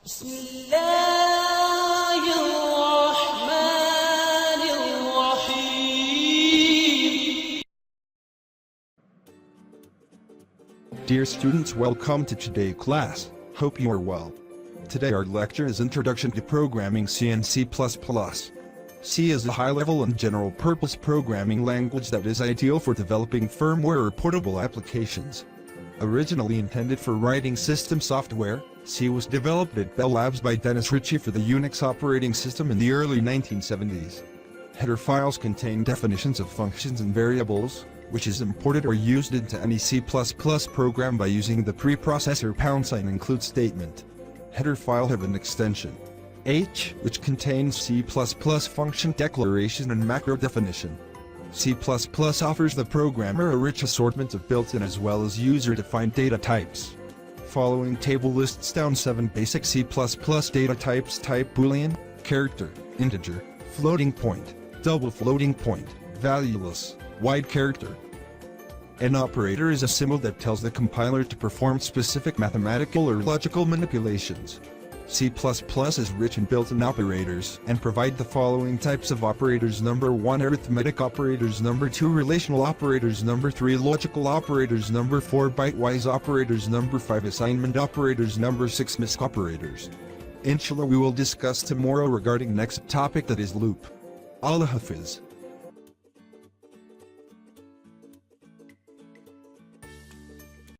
بسم الله الرحمن الرحيم. Dear students, welcome to today's class. Hope you are well. Today our lecture is Introduction to Programming C and C++. C is a high-level and general-purpose programming language that is ideal for developing firmware or portable applications. Originally intended for writing system software, C was developed at Bell Labs by Dennis Ritchie for the Unix Operating System in the early 1970s. Header files contain definitions of functions and variables, which is imported or used into any C++ program by using the preprocessor # include statement. Header file have an extension H, which contains C++ function declaration and macro definition. C++ offers the programmer a rich assortment of built-in as well as user-defined data types. Following table lists down 7 basic C++ data types: type Boolean, character, integer, floating point, double floating point, valueless, wide character. An operator is a symbol that tells the compiler to perform specific mathematical or logical manipulations. C++ is rich in built-in operators and provide the following types of operators: number 1 arithmetic operators, number 2 relational operators, number 3 logical operators, number 4 bitewise operators, number 5 assignment operators, number 6 MISC operators. Inshallah, we will discuss tomorrow regarding next topic, that is loop. Allah Hafiz.